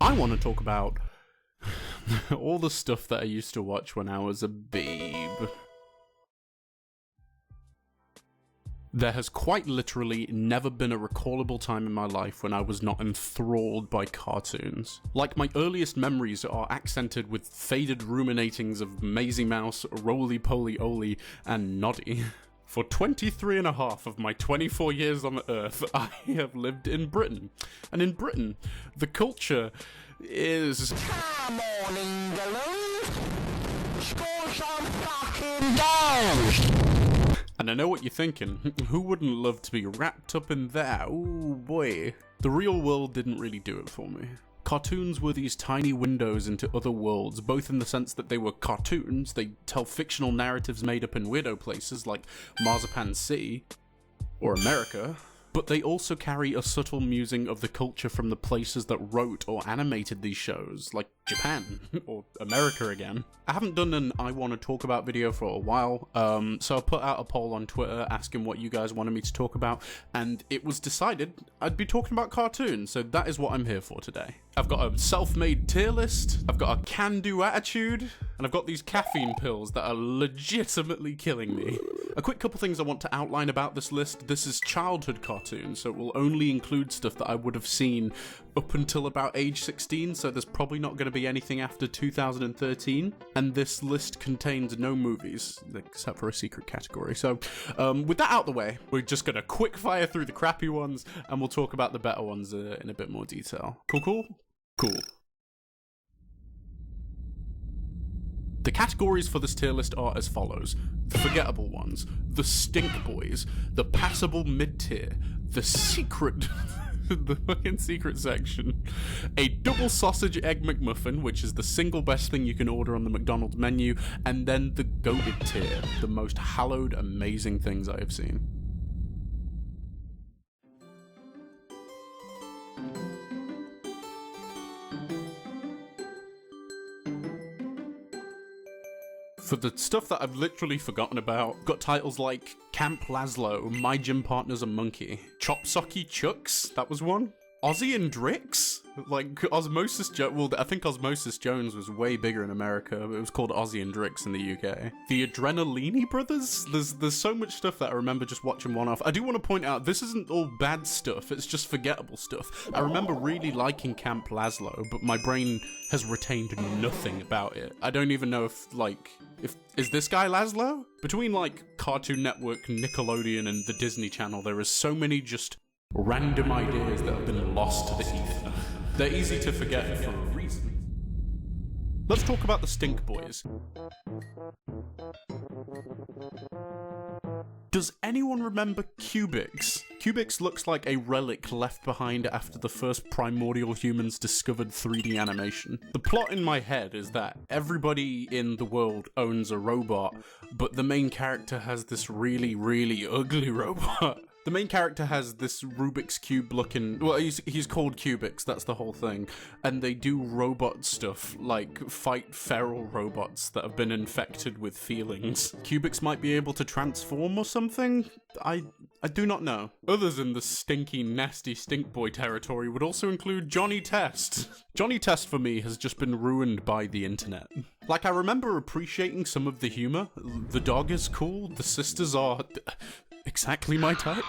I want to talk about all the stuff that I used to watch when I was a babe. There has quite literally never been a recallable time in my life when I was not enthralled by cartoons. Like, my earliest memories are accented with faded ruminatings of Maisie Mouse, Roly Poly Oly, and Noddy. For 23 and a half of my 24 years on Earth, I have lived in Britain. And in Britain, the culture is... Come on, England! Score some fucking goals! And I know what you're thinking, who wouldn't love to be wrapped up in that? Ooh boy. The real world didn't really do it for me. Cartoons were these tiny windows into other worlds, both in the sense that they were cartoons, they tell fictional narratives made up in weirdo places like Marzipan Sea, or America, but they also carry a subtle musing of the culture from the places that wrote or animated these shows, like Japan, or America again. I haven't done an I Want to Talk About video for a while, so I put out a poll on Twitter asking what you guys wanted me to talk about, and it was decided I'd be talking about cartoons, so that is what I'm here for today. I've got a self-made tier list, I've got a can-do attitude, and I've got these caffeine pills that are legitimately killing me. A quick couple things I want to outline about this list. This is childhood cartoons, so it will only include stuff that I would have seen up until about age 16, so there's probably not going to be anything after 2013. And this list contains no movies, except for a secret category. So with that out the way, we're just going to quick fire through the crappy ones, and we'll talk about the better ones in a bit more detail. Cool? Cool. The categories for this tier list are as follows: the forgettable ones, the stink boys, the passable mid-tier, the secret... the fucking secret section, a double sausage egg McMuffin, which is the single best thing you can order on the McDonald's menu, and then the goated tier, the most hallowed, amazing things I have seen. For the stuff that I've literally forgotten about, got titles like Camp Laszlo, My Gym Partner's a Monkey, Chop Socky Chucks, that was one, Ozzy and Drix, like Osmosis well, I think Osmosis Jones was way bigger in America, but it was called Ozzy and Drix in the UK. The Adrenalini Brothers, there's so much stuff that I remember just watching one off. I do want to point out, this isn't all bad stuff, it's just forgettable stuff. I remember really liking Camp Laszlo, but my brain has retained nothing about it. I don't even know if is this guy Laszlo? Between like Cartoon Network, Nickelodeon, and the Disney Channel, there is so many just random ideas that have been lost to the ether. They're easy to forget for a reason. Let's talk about the stink boys. Does anyone remember Cubix? Cubix looks like a relic left behind after the first primordial humans discovered 3D animation. The plot in my head is that everybody in the world owns a robot, but the main character has this really, really ugly robot. The main character has this Rubik's Cube looking... Well, he's called Cubix, that's the whole thing. And they do robot stuff, like fight feral robots that have been infected with feelings. Cubix might be able to transform or something? I do not know. Others in the stinky, nasty stink boy territory would also include Johnny Test. Johnny Test for me has just been ruined by the internet. Like, I remember appreciating some of the humor. The dog is cool, the sisters are... exactly my type.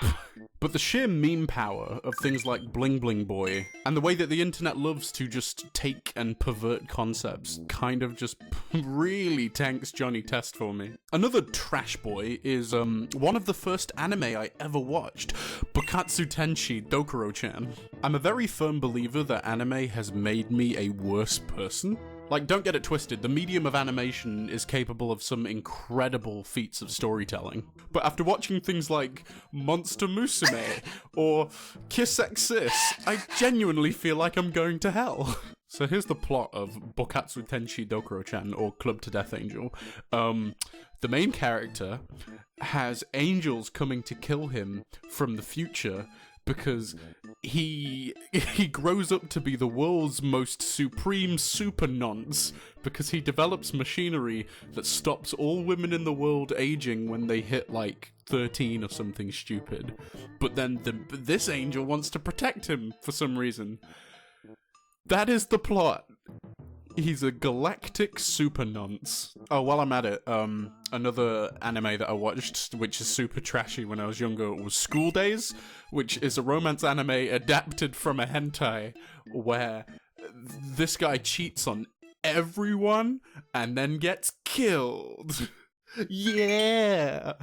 But the sheer meme power of things like Bling Bling Boy, and the way that the internet loves to just take and pervert concepts, kind of just really tanks Johnny Test for me. Another trash boy is one of the first anime I ever watched, Bukatsu Tenshi Dokuro-chan. I'm a very firm believer that anime has made me a worse person. Like, don't get it twisted, the medium of animation is capable of some incredible feats of storytelling. But after watching things like Monster Musume or Kiss X Sis, I genuinely feel like I'm going to hell. So here's the plot of Bokatsu Tenshi Dokuro-chan, or Club to Death Angel. The main character has angels coming to kill him from the future because he grows up to be the world's most supreme super nonce because he develops machinery that stops all women in the world aging when they hit like 13 or something stupid. But then this angel wants to protect him for some reason. That is the plot. He's a galactic super nonce. Oh, while I'm at it, another anime that I watched, which is super trashy when I was younger, was School Days, which is a romance anime adapted from a hentai, where this guy cheats on everyone and then gets killed. Yeah!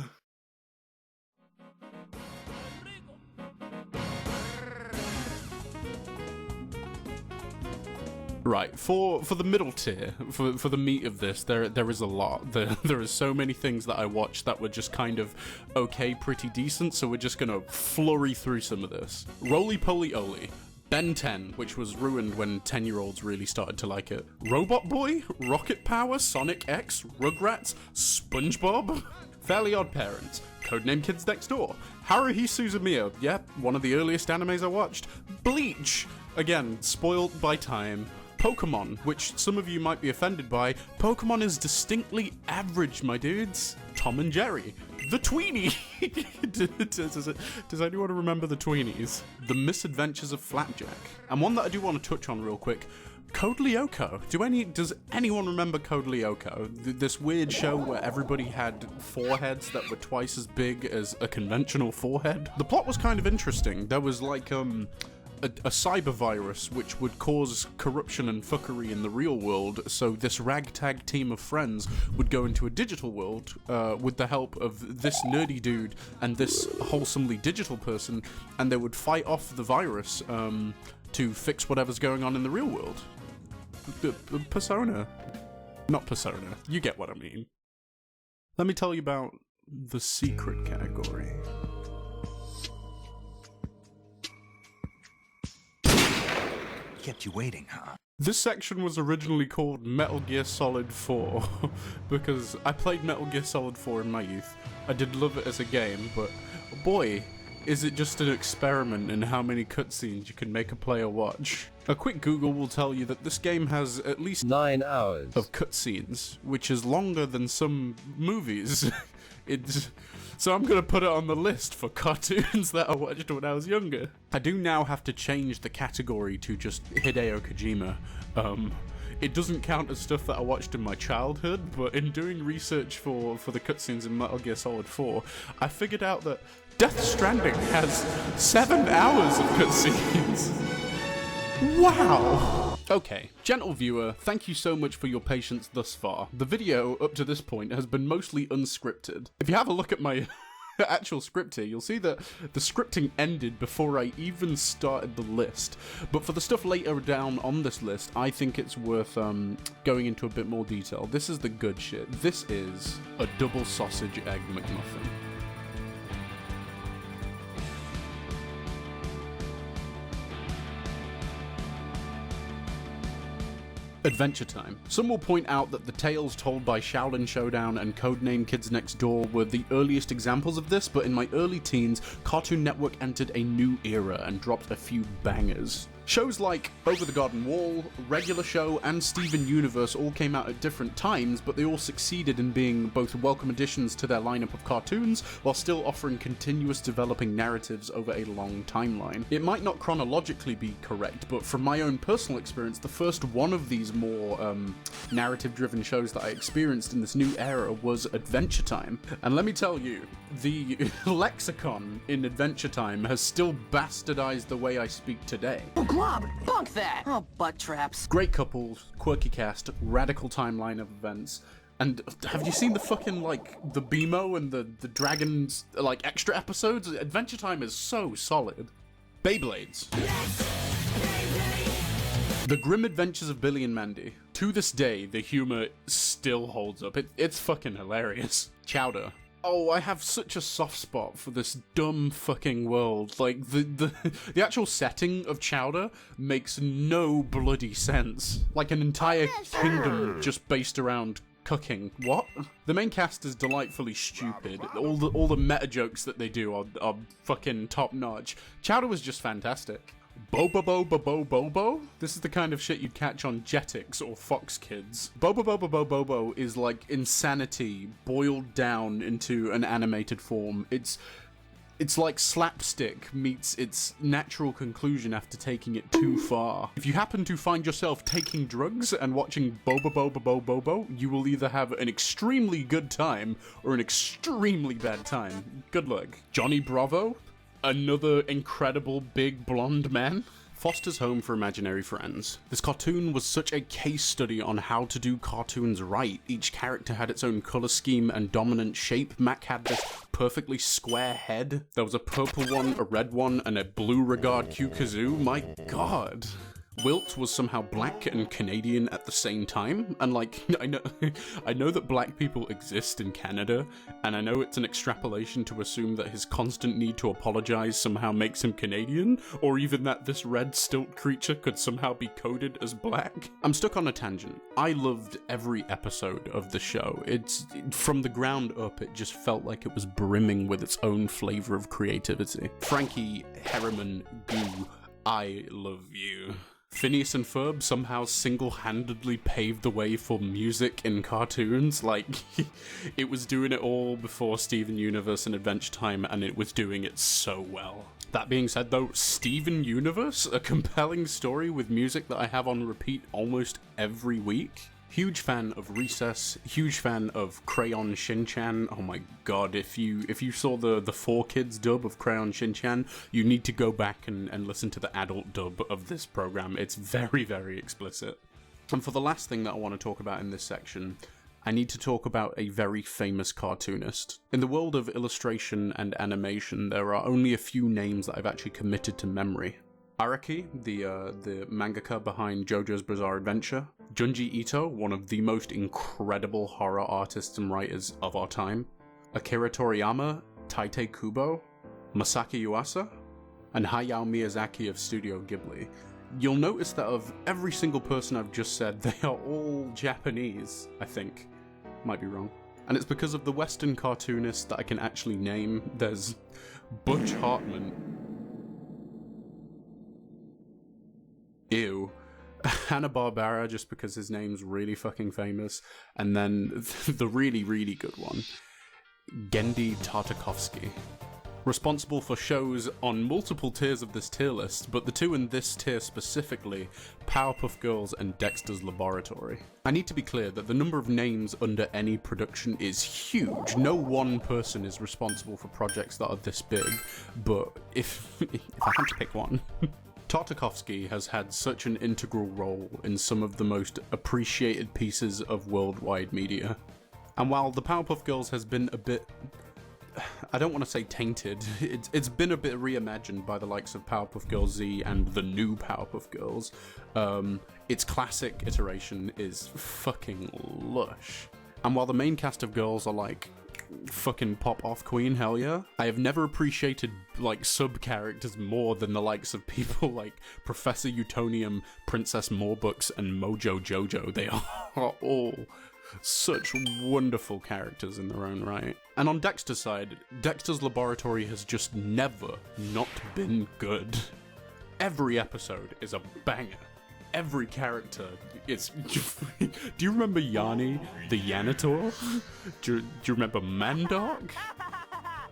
Right, for the middle tier, for the meat of this, there is a lot. There is so many things that I watched that were just kind of okay, pretty decent, so we're just gonna flurry through some of this. Roly Poly Oly. Ben 10, which was ruined when 10-year-olds really started to like it. Robot Boy, Rocket Power, Sonic X, Rugrats, SpongeBob, Fairly Odd Parents, Codename Kids Next Door, Haruhi Suzumiya, yep, one of the earliest animes I watched. Bleach, again, spoiled by time. Pokemon, which some of you might be offended by. Pokemon is distinctly average, my dudes. Tom and Jerry. The Tweenie! Does anyone remember the Tweenies? The Misadventures of Flapjack. And one that I do want to touch on real quick. Code Lyoko. Does anyone remember Code Lyoko? This weird show where everybody had foreheads that were twice as big as a conventional forehead? The plot was kind of interesting. There was like, a cyber virus which would cause corruption and fuckery in the real world, so this ragtag team of friends would go into a digital world with the help of this nerdy dude and this wholesomely digital person, and they would fight off the virus to fix whatever's going on in the real world. Persona. Not Persona. You get what I mean. Let me tell you about the secret category. Kept you waiting, huh? This section was originally called Metal Gear Solid 4 because I played Metal Gear Solid 4 in my youth. I did love it as a game, but boy, is it just an experiment in how many cutscenes you can make a player watch. A quick Google will tell you that this game has at least 9 hours of cutscenes, which is longer than some movies. So I'm gonna put it on the list for cartoons that I watched when I was younger. I do now have to change the category to just Hideo Kojima. It doesn't count as stuff that I watched in my childhood, but in doing research for the cutscenes in Metal Gear Solid 4, I figured out that Death Stranding has 7 hours of cutscenes. Wow! Okay, gentle viewer, thank you so much for your patience thus far. The video, up to this point, has been mostly unscripted. If you have a look at my actual script here, you'll see that the scripting ended before I even started the list. But for the stuff later down on this list, I think it's worth going into a bit more detail. This is the good shit. This is a double sausage egg McMuffin. Adventure Time. Some will point out that the tales told by Shaolin Showdown and Codename Kids Next Door were the earliest examples of this, but in my early teens, Cartoon Network entered a new era and dropped a few bangers. Shows like Over the Garden Wall, Regular Show, and Steven Universe all came out at different times, but they all succeeded in being both welcome additions to their lineup of cartoons, while still offering continuous developing narratives over a long timeline. It might not chronologically be correct, but from my own personal experience, the first one of these more narrative-driven shows that I experienced in this new era was Adventure Time. And let me tell you, the lexicon in Adventure Time has still bastardized the way I speak today. Glob, bunk that! Oh, butt traps. Great couples, quirky cast, radical timeline of events. And have you seen the fucking, like, the BMO and the Dragons, like, extra episodes? Adventure Time is so solid. Beyblades. The Grim Adventures of Billy and Mandy. To this day, the humor still holds up. It's fucking hilarious. Chowder. Oh, I have such a soft spot for this dumb fucking world. Like, the actual setting of Chowder makes no bloody sense. Like an entire kingdom just based around cooking. What? The main cast is delightfully stupid. All the meta jokes that they do are fucking top notch. Chowder was just fantastic. Bobo. This is the kind of shit you'd catch on Jetix or Fox Kids. Bobo is like insanity boiled down into an animated form. It's It's like slapstick meets its natural conclusion after taking it too far. If you happen to find yourself taking drugs and watching Bobo Bobo Bobo Bobo, you will either have an extremely good time or an extremely bad time. Good luck. Johnny Bravo? Another incredible big blonde man? Foster's Home for Imaginary Friends. This cartoon was such a case study on how to do cartoons right. Each character had its own color scheme and dominant shape. Mac had this perfectly square head. There was a purple one, a red one, and a blue regard Q kazoo. My god. Wilt was somehow black and Canadian at the same time, and like, I know that black people exist in Canada, and I know it's an extrapolation to assume that his constant need to apologize somehow makes him Canadian, or even that this red stilt creature could somehow be coded as black. I'm stuck on a tangent. I loved every episode of the show. It's, from the ground up, it just felt like it was brimming with its own flavor of creativity. Frankie Herriman Goo, I love you. Phineas and Ferb somehow single-handedly paved the way for music in cartoons. Like, it was doing it all before Steven Universe and Adventure Time, and it was doing it so well. That being said, though, Steven Universe, a compelling story with music that I have on repeat almost every week. Huge fan of Recess, huge fan of Crayon Shin-chan. Oh my god, if you saw the 4Kids dub of Crayon Shin-chan, you need to go back and listen to the adult dub of this program. It's very, very explicit. And for the last thing that I want to talk about in this section, I need to talk about a very famous cartoonist. In the world of illustration and animation, there are only a few names that I've actually committed to memory. Araki, the mangaka behind JoJo's Bizarre Adventure. Junji Ito, one of the most incredible horror artists and writers of our time. Akira Toriyama, Tite Kubo, Masaki Yuasa, and Hayao Miyazaki of Studio Ghibli. You'll notice that of every single person I've just said, they are all Japanese, I think. Might be wrong. And it's because of the Western cartoonists that I can actually name. There's Butch Hartman. Ew. Hanna-Barbera, just because his name's really fucking famous. And then the really, really good one, Genndy Tartakovsky. Responsible for shows on multiple tiers of this tier list, but the two in this tier specifically, Powerpuff Girls and Dexter's Laboratory. I need to be clear that the number of names under any production is huge. No one person is responsible for projects that are this big, but if I had to pick one... Tartakovsky has had such an integral role in some of the most appreciated pieces of worldwide media. And while the Powerpuff Girls has been a bit... I don't want to say tainted, it's been a bit reimagined by the likes of Powerpuff Girls Z and the new Powerpuff Girls, its classic iteration is fucking lush. And while the main cast of girls are like, fucking pop off queen, hell yeah, I have never appreciated like sub-characters more than the likes of people like Professor Utonium, Princess Morbooks, and Mojo Jojo. They are all such wonderful characters in their own right. And on Dexter's side, Dexter's Laboratory has just never not been good. Every episode is a banger. Every character is... Do you remember Yanni, the Yanitor? Do you remember Mandok?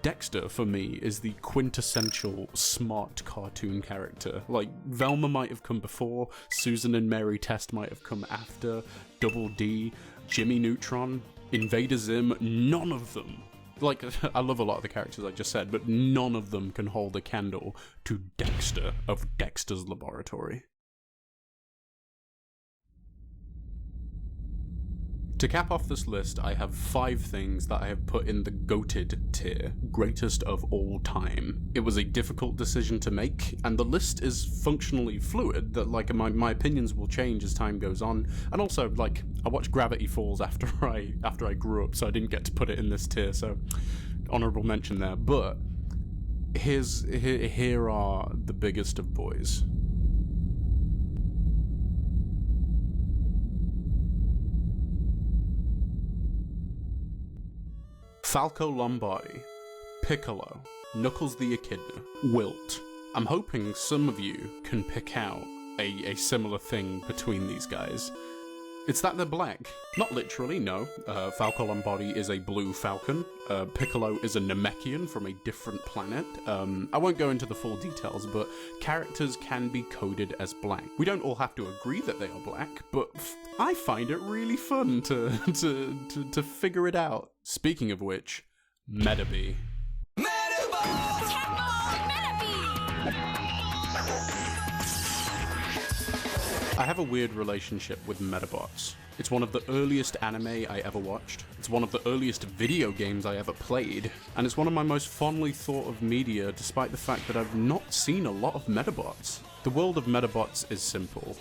Dexter, for me, is the quintessential smart cartoon character. Like, Velma might have come before, Susan and Mary Test might have come after, Double D, Jimmy Neutron, Invader Zim, none of them. Like, I love a lot of the characters I just said, but none of them can hold a candle to Dexter of Dexter's Laboratory. To cap off this list, I have 5 things that I have put in the GOATed tier, greatest of all time. It was a difficult decision to make, and the list is functionally fluid, that like my opinions will change as time goes on, and also like I watched Gravity Falls after I grew up, so I didn't get to put it in this tier, so honorable mention there. But here are the biggest of boys. Falco Lombardi, Piccolo, Knuckles the Echidna, Wilt. I'm hoping some of you can pick out a similar thing between these guys. It's that they're black. Not literally, no. Falcon Body is a blue falcon. Piccolo is a Namekian from a different planet. I won't go into the full details, but characters can be coded as black. We don't all have to agree that they are black, but I find it really fun to figure it out. Speaking of which, Metabee. I have a weird relationship with Metabots. It's one of the earliest anime I ever watched, it's one of the earliest video games I ever played, and it's one of my most fondly thought of media despite the fact that I've not seen a lot of Metabots. The world of Metabots is simple.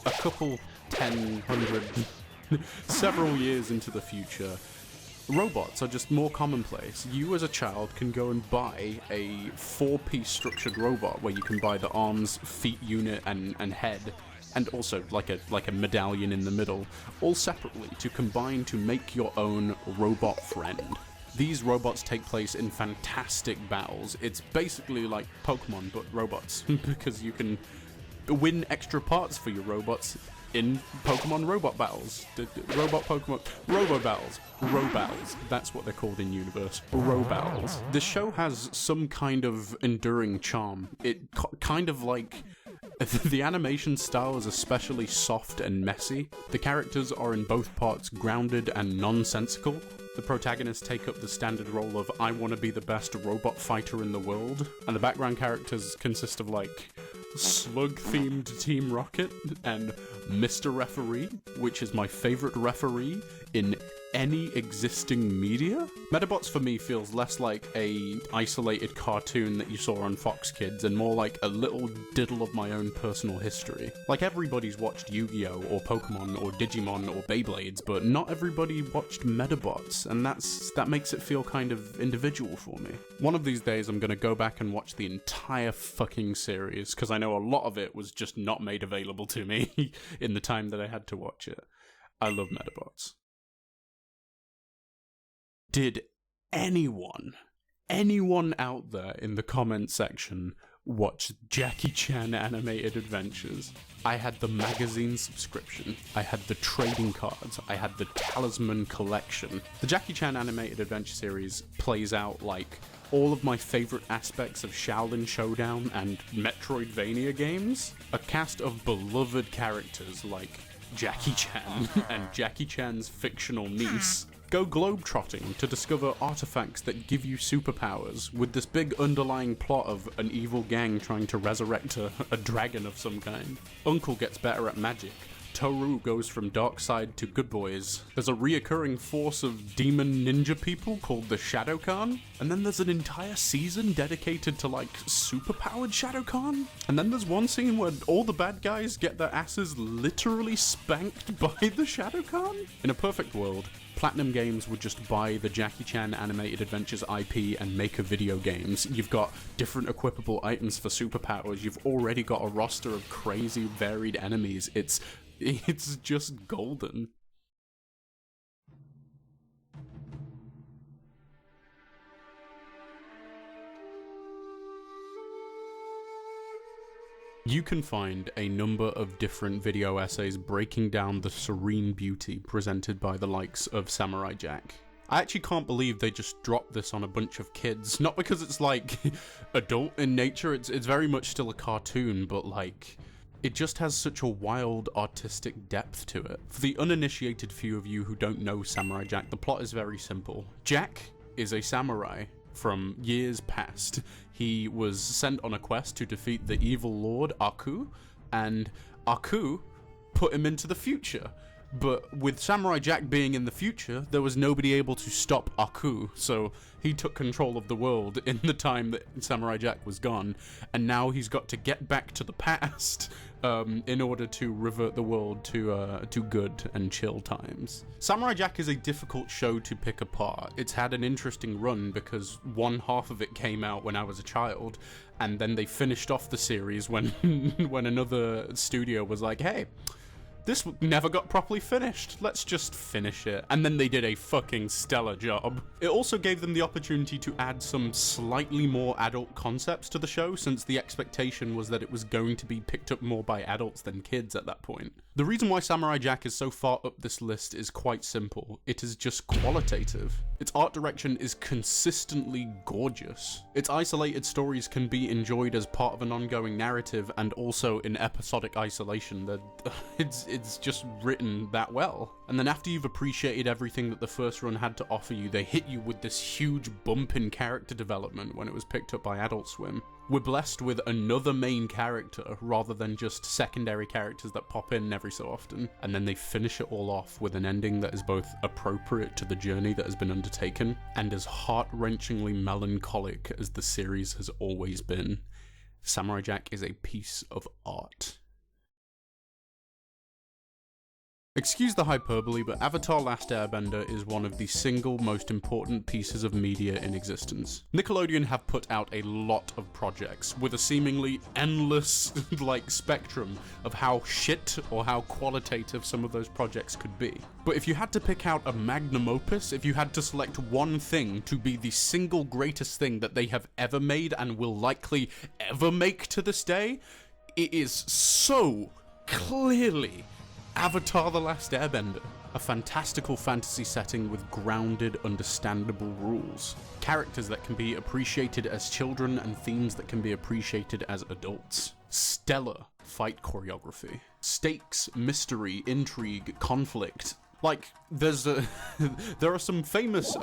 A couple, 10, 100, several years into the future, robots are just more commonplace. You as a child can go and buy a 4-piece structured robot where you can buy the arms, feet unit, and head, and also like a medallion in the middle, all separately to combine to make your own robot friend. These robots take place in fantastic battles. It's basically like Pokemon, but robots, because you can win extra parts for your robots in Pokemon robot battles. Robo battles. That's what they're called in universe. Battles. The show has some kind of enduring charm. It kind of like... The animation style is especially soft and messy. The characters are in both parts grounded and nonsensical. The protagonists take up the standard role of I want to be the best robot fighter in the world, and the background characters consist of like slug-themed Team Rocket and Mr. Referee, which is my favorite referee in any existing media. Metabots for me feels less like a isolated cartoon that you saw on Fox Kids and more like a little diddle of my own personal history. Like everybody's watched Yu-Gi-Oh! Or Pokemon or Digimon or Beyblades, but not everybody watched Metabots, and that makes it feel kind of individual for me. One of these days I'm gonna go back and watch the entire fucking series, because I know a lot of it was just not made available to me in the time that I had to watch it. I love Metabots. Did anyone out there in the comment section watch Jackie Chan Animated Adventures? I had the magazine subscription, I had the trading cards, I had the Talisman collection. The Jackie Chan Animated Adventure series plays out like all of my favorite aspects of Shaolin Showdown and Metroidvania games. A cast of beloved characters like Jackie Chan and Jackie Chan's fictional niece go globetrotting to discover artifacts that give you superpowers, with this big underlying plot of an evil gang trying to resurrect a dragon of some kind. Uncle gets better at magic. Toru goes from dark side to good boys. There's a reoccurring force of demon ninja people called the Shadow Khan. And then there's an entire season dedicated to like superpowered Shadow Khan. And then there's one scene where all the bad guys get their asses literally spanked by the Shadow Khan. In a perfect world, Platinum Games would just buy the Jackie Chan Animated Adventures IP and make a video games. You've got different equipable items for superpowers. You've already got a roster of crazy varied enemies. It's just golden. You can find a number of different video essays breaking down the serene beauty presented by the likes of Samurai Jack. I actually can't believe they just dropped this on a bunch of kids. Not because it's like adult in nature, it's very much still a cartoon, but like it just has such a wild artistic depth to it. For the uninitiated few of you who don't know Samurai Jack, the plot is very simple. Jack is a samurai from years past. He was sent on a quest to defeat the evil lord Aku, and Aku put him into the future. But with Samurai Jack being in the future, there was nobody able to stop Aku, so he took control of the world in the time that Samurai Jack was gone, and now he's got to get back to the past in order to revert the world to good and chill times. Samurai Jack is a difficult show to pick apart. It's had an interesting run because one half of it came out when I was a child, and then they finished off the series when when another studio was like, hey, this never got properly finished. Let's just finish it. And then they did a fucking stellar job. It also gave them the opportunity to add some slightly more adult concepts to the show, since the expectation was that it was going to be picked up more by adults than kids at that point. The reason why Samurai Jack is so far up this list is quite simple. It is just qualitative. Its art direction is consistently gorgeous. Its isolated stories can be enjoyed as part of an ongoing narrative and also in episodic isolation. It's just written that well. And then after you've appreciated everything that the first run had to offer you, they hit you with this huge bump in character development when it was picked up by Adult Swim. We're blessed with another main character rather than just secondary characters that pop in every so often. And then they finish it all off with an ending that is both appropriate to the journey that has been undertaken and as heart-wrenchingly melancholic as the series has always been. Samurai Jack is a piece of art. Excuse the hyperbole, but Avatar: Last Airbender is one of the single most important pieces of media in existence. Nickelodeon have put out a lot of projects with a seemingly endless spectrum of how shit or how qualitative some of those projects could be. But if you had to pick out a magnum opus, if you had to select one thing to be the single greatest thing that they have ever made and will likely ever make to this day, it is so clearly Avatar: The Last Airbender, a fantastical fantasy setting with grounded, understandable rules, characters that can be appreciated as children and themes that can be appreciated as adults, stellar fight choreography, stakes, mystery, intrigue, conflict. Like, there are some famous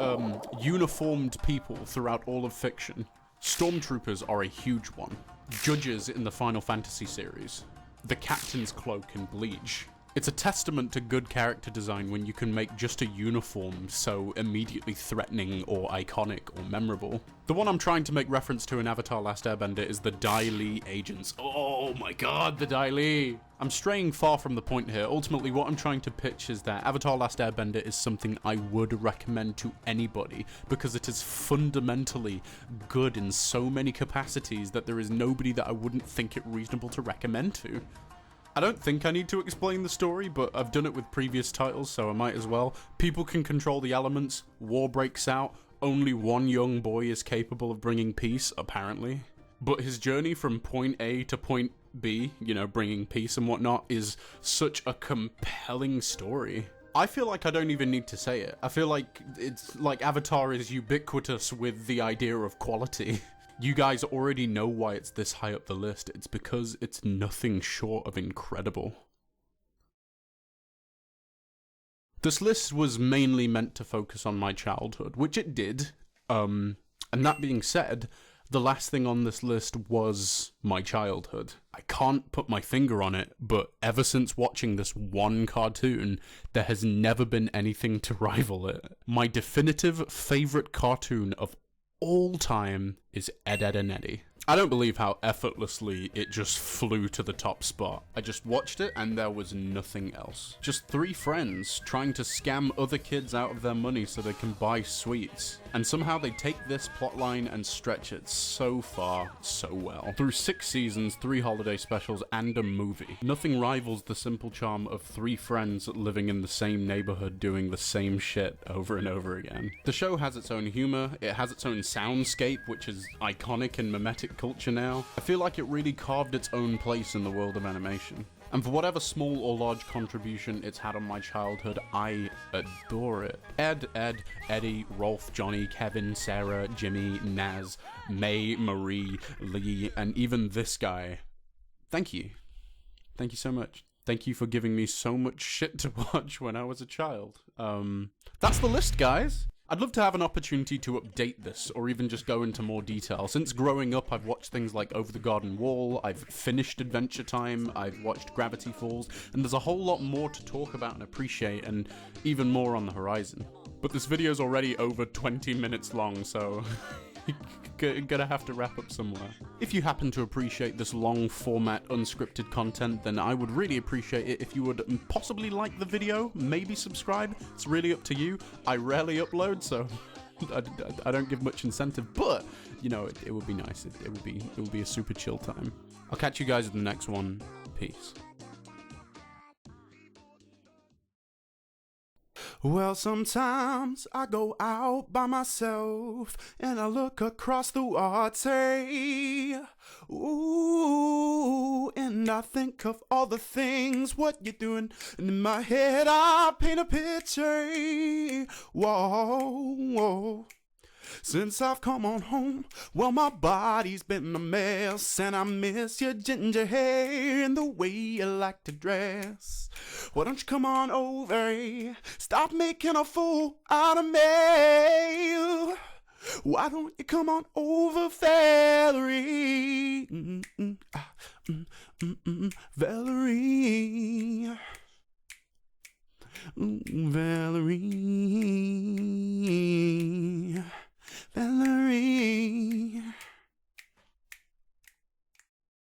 uniformed people throughout all of fiction. Stormtroopers are a huge one. Judges in the Final Fantasy series. The Captain's Cloak in Bleach. It's a testament to good character design when you can make just a uniform so immediately threatening or iconic or memorable. The one I'm trying to make reference to in Avatar: Last Airbender is the Dai Li agents. Oh my god, the Dai Li! I'm straying far from the point here. Ultimately, what I'm trying to pitch is that Avatar: Last Airbender is something I would recommend to anybody because it is fundamentally good in so many capacities that there is nobody that I wouldn't think it reasonable to recommend to. I don't think I need to explain the story, but I've done it with previous titles, so I might as well. People can control the elements, war breaks out, only one young boy is capable of bringing peace, apparently. But his journey from point A to point B, you know, bringing peace and whatnot, is such a compelling story. I feel like I don't even need to say it. I feel like it's like Avatar is ubiquitous with the idea of quality. You guys already know why it's this high up the list. It's because it's nothing short of incredible. This list was mainly meant to focus on my childhood, which it did. And that being said, the last thing on this list was my childhood. I can't put my finger on it, but ever since watching this one cartoon, there has never been anything to rival it. My definitive favorite cartoon of all time is Ed, Edd n Eddy. I don't believe how effortlessly it just flew to the top spot. I just watched it and there was nothing else. Just three friends trying to scam other kids out of their money so they can buy sweets. And somehow they take this plotline and stretch it so far, so well. Through 6 seasons, 3 holiday specials, and a movie. Nothing rivals the simple charm of 3 friends living in the same neighborhood doing the same shit over and over again. The show has its own humor, it has its own soundscape, which is iconic in mimetic culture now. I feel like it really carved its own place in the world of animation. And for whatever small or large contribution it's had on my childhood, I adore it. Ed, Ed, Eddie, Rolf, Johnny, Kevin, Sarah, Jimmy, Naz, May, Marie, Lee, and even this guy. Thank you. Thank you so much. Thank you for giving me so much shit to watch when I was a child. That's the list, guys. I'd love to have an opportunity to update this, or even just go into more detail. Since growing up, I've watched things like Over the Garden Wall, I've finished Adventure Time, I've watched Gravity Falls, and there's a whole lot more to talk about and appreciate, and even more on the horizon. But this video's already over 20 minutes long, so gonna have to wrap up somewhere. If you happen to appreciate this long format unscripted content, then I would really appreciate it if you would possibly like the video, maybe subscribe. It's really up to you. I rarely upload, so I don't give much incentive, but you know, it would be nice. It would be a super chill time. I'll catch you guys in the next one. Peace. Well, sometimes I go out by myself and I look across the water. Ooh, and I think of all the things what you're doing. And in my head I paint a picture. Whoa, whoa. Since I've come on home, well, my body's been a mess, and I miss your ginger hair and the way you like to dress. Why don't you come on over? Stop making a fool out of me. Why don't you come on over, Valerie? Valerie. Valerie.